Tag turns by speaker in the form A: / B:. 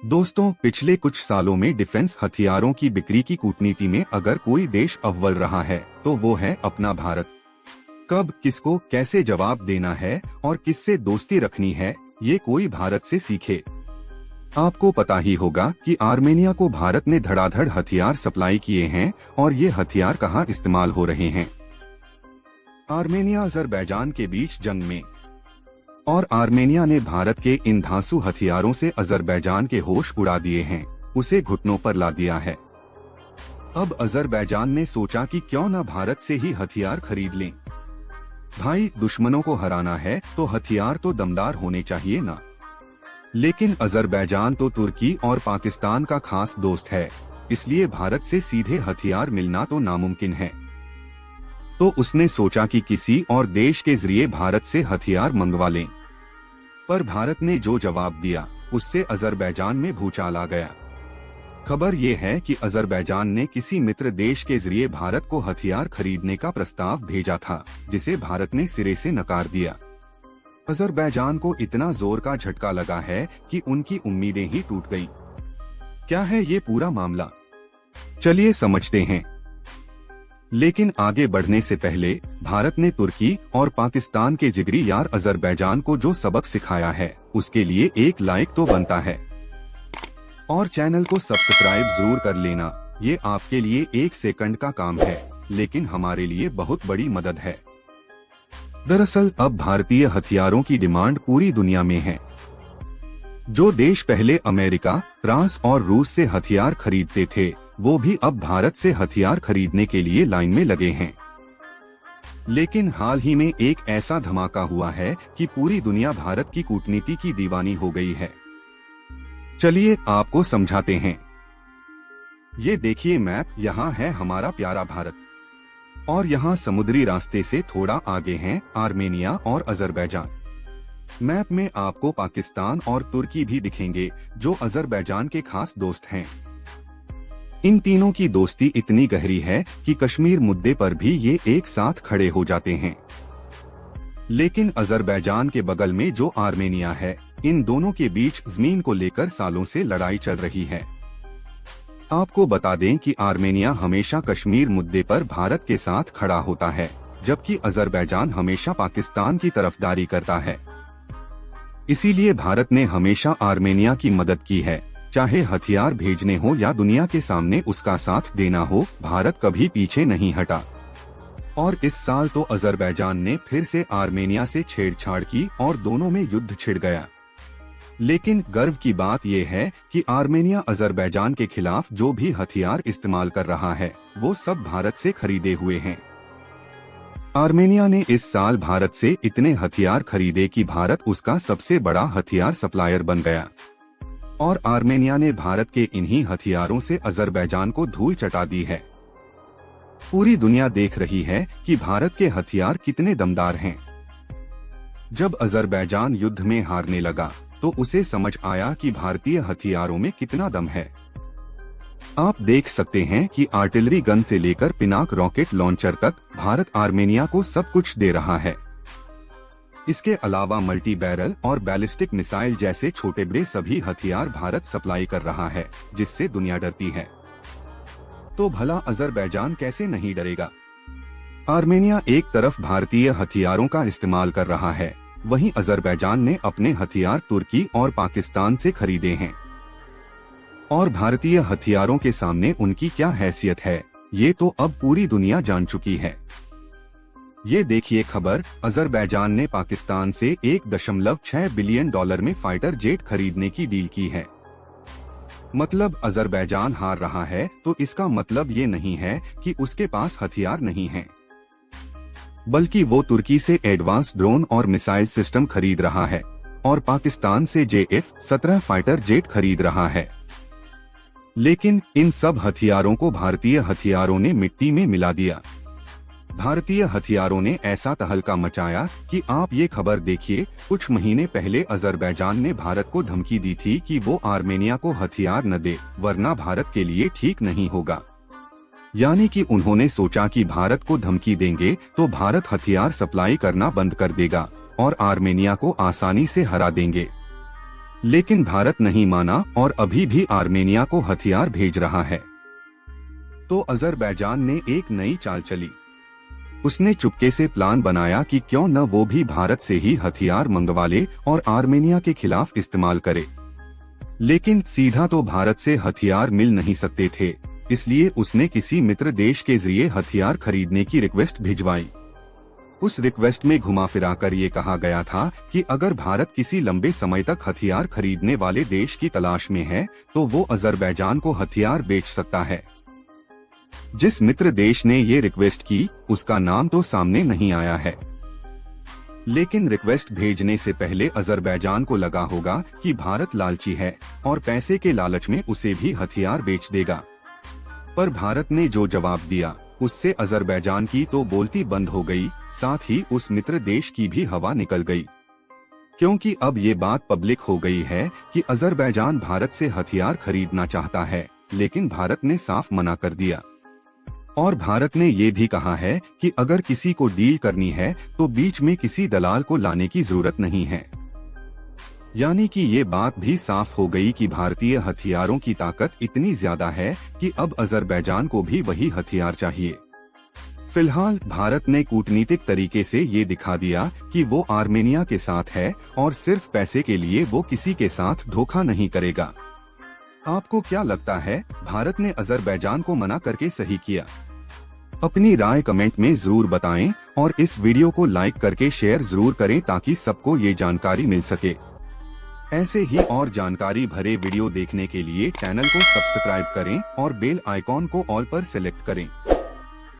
A: दोस्तों, पिछले कुछ सालों में डिफेंस हथियारों की बिक्री की कूटनीति में अगर कोई देश अव्वल रहा है तो वो है अपना भारत। कब, किसको, कैसे जवाब देना है और किससे दोस्ती रखनी है, ये कोई भारत से सीखे। आपको पता ही होगा कि आर्मेनिया को भारत ने धड़ाधड़ हथियार सप्लाई किए हैं और ये हथियार कहाँ इस्तेमाल हो रहे हैं। आर्मेनिया अजरबैजान के बीच जंग में, और आर्मेनिया ने भारत के इन धांसू हथियारों से अजरबैजान के होश उड़ा दिए हैं, उसे घुटनों पर ला दिया है। अब अजरबैजान ने सोचा कि क्यों न भारत से ही हथियार खरीद लें। भाई, दुश्मनों को हराना है तो हथियार तो दमदार होने चाहिए ना। लेकिन अजरबैजान तो तुर्की और पाकिस्तान का खास दोस्त है, इसलिए भारत से सीधे हथियार मिलना तो नामुमकिन है। तो उसने सोचा कि किसी और देश के जरिए भारत से हथियार मंगवा लें। पर भारत ने जो जवाब दिया उससे अजरबैजान में भूचाल आ गया। खबर ये है कि अजरबैजान ने किसी मित्र देश के जरिए भारत को हथियार खरीदने का प्रस्ताव भेजा था, जिसे भारत ने सिरे से नकार दिया। अजरबैजान को इतना जोर का झटका लगा है कि उनकी उम्मीदें ही टूट गईं। क्या है ये पूरा मामला, चलिए समझते हैं। लेकिन आगे बढ़ने से पहले भारत ने तुर्की और पाकिस्तान के जिगरी यार अजरबैजान को जो सबक सिखाया है उसके लिए एक लाइक तो बनता है। और चैनल को सब्सक्राइब जरूर कर लेना, ये आपके लिए 1 सेकंड का काम है, लेकिन हमारे लिए बहुत बड़ी मदद है। दरअसल अब भारतीय हथियारों की डिमांड पूरी दुनिया में है। जो देश पहले अमेरिका, फ्रांस और रूस से हथियार खरीदते थे, वो भी अब भारत से हथियार खरीदने के लिए लाइन में लगे हैं। लेकिन हाल ही में एक ऐसा धमाका हुआ है कि पूरी दुनिया भारत की कूटनीति की दीवानी हो गई है। चलिए आपको समझाते हैं। ये देखिए मैप, यहाँ है हमारा प्यारा भारत और यहाँ समुद्री रास्ते से थोड़ा आगे हैं आर्मेनिया और अजरबैजान। मैप में आपको पाकिस्तान और तुर्की भी दिखेंगे, जो अजरबैजान के खास दोस्त हैं। इन तीनों की दोस्ती इतनी गहरी है कि कश्मीर मुद्दे पर भी ये एक साथ खड़े हो जाते हैं। लेकिन अजरबैजान के बगल में जो आर्मेनिया है, इन दोनों के बीच जमीन को लेकर सालों से लड़ाई चल रही है। आपको बता दें कि आर्मेनिया हमेशा कश्मीर मुद्दे पर भारत के साथ खड़ा होता है, जबकि अजरबैजान हमेशा पाकिस्तान की तरफदारी करता है। इसीलिए भारत ने हमेशा आर्मेनिया की मदद की है, चाहे हथियार भेजने हो या दुनिया के सामने उसका साथ देना हो, भारत कभी पीछे नहीं हटा। और इस साल तो अजरबैजान ने फिर से आर्मेनिया से छेड़छाड़ की और दोनों में युद्ध छिड़ गया। लेकिन गर्व की बात यह है कि आर्मेनिया अजरबैजान के खिलाफ जो भी हथियार इस्तेमाल कर रहा है, वो सब भारत से खरीदे हुए हैं। आर्मेनिया ने इस साल भारत से इतने हथियार खरीदे कि भारत उसका सबसे बड़ा हथियार सप्लायर बन गया। और आर्मेनिया ने भारत के इन्हीं हथियारों से अजरबैजान को धूल चटा दी है। पूरी दुनिया देख रही है कि भारत के हथियार कितने दमदार हैं। जब अजरबैजान युद्ध में हारने लगा तो उसे समझ आया कि भारतीय हथियारों में कितना दम है। आप देख सकते हैं कि आर्टिलरी गन से लेकर पिनाक रॉकेट लॉन्चर तक भारत आर्मेनिया को सब कुछ दे रहा है। इसके अलावा मल्टी बैरल और बैलिस्टिक मिसाइल जैसे छोटे बड़े सभी हथियार भारत सप्लाई कर रहा है, जिससे दुनिया डरती है। तो भला अजरबैजान कैसे नहीं डरेगा। आर्मेनिया एक तरफ भारतीय हथियारों का इस्तेमाल कर रहा है, वहीं अजरबैजान ने अपने हथियार तुर्की और पाकिस्तान से खरीदे हैं। और भारतीय हथियारों के सामने उनकी क्या हैसियत है, ये तो अब पूरी दुनिया जान चुकी है। ये देखिए खबर, अजरबैजान ने पाकिस्तान से $1.6 बिलियन में फाइटर जेट खरीदने की डील की है। मतलब अजरबैजान हार रहा है तो इसका मतलब ये नहीं है कि उसके पास हथियार नहीं हैं, बल्कि वो तुर्की से एडवांस ड्रोन और मिसाइल सिस्टम खरीद रहा है और पाकिस्तान से JF-17 फाइटर जेट खरीद रहा है। लेकिन इन सब हथियारों को भारतीय हथियारों ने मिट्टी में मिला दिया। भारतीय हथियारों ने ऐसा तहलका मचाया कि आप ये खबर देखिए, कुछ महीने पहले अजरबैजान ने भारत को धमकी दी थी कि वो आर्मेनिया को हथियार न दे, वरना भारत के लिए ठीक नहीं होगा। यानी कि उन्होंने सोचा कि भारत को धमकी देंगे तो भारत हथियार सप्लाई करना बंद कर देगा और आर्मेनिया को आसानी से हरा देंगे। लेकिन भारत नहीं माना और अभी भी आर्मेनिया को हथियार भेज रहा है। तो अजरबैजान ने एक नई चाल चली। उसने चुपके से प्लान बनाया कि क्यों न वो भी भारत से ही हथियार मंगवा ले और आर्मेनिया के खिलाफ इस्तेमाल करे। लेकिन सीधा तो भारत से हथियार मिल नहीं सकते थे, इसलिए उसने किसी मित्र देश के जरिए हथियार खरीदने की रिक्वेस्ट भिजवाई। उस रिक्वेस्ट में घुमा फिरा कर ये कहा गया था कि अगर भारत किसी लंबे समय तक हथियार खरीदने वाले देश की तलाश में है तो वो अजरबैजान को हथियार बेच सकता है। जिस मित्र देश ने ये रिक्वेस्ट की उसका नाम तो सामने नहीं आया है, लेकिन रिक्वेस्ट भेजने से पहले अजरबैजान को लगा होगा कि भारत लालची है और पैसे के लालच में उसे भी हथियार बेच देगा। पर भारत ने जो जवाब दिया उससे अजरबैजान की तो बोलती बंद हो गई, साथ ही उस मित्र देश की भी हवा निकल गई, क्योंकि अब ये बात पब्लिक हो गई है कि अजरबैजान भारत से हथियार खरीदना चाहता है, लेकिन भारत ने साफ मना कर दिया। और भारत ने ये भी कहा है कि अगर किसी को डील करनी है तो बीच में किसी दलाल को लाने की जरूरत नहीं है। यानी कि ये बात भी साफ हो गई कि भारतीय हथियारों की ताकत इतनी ज्यादा है कि अब अजरबैजान को भी वही हथियार चाहिए। फिलहाल भारत ने कूटनीतिक तरीके से ये दिखा दिया कि वो आर्मेनिया के साथ है और सिर्फ पैसे के लिए वो किसी के साथ धोखा नहीं करेगा। आपको क्या लगता है, भारत ने अजरबैजान को मना करके सही किया? अपनी राय कमेंट में जरूर बताएं और इस वीडियो को लाइक करके शेयर जरूर करें ताकि सबको ये जानकारी मिल सके। ऐसे ही और जानकारी भरे वीडियो देखने के लिए चैनल को सब्सक्राइब करें और बेल आइकॉन को ऑल पर सेलेक्ट करें।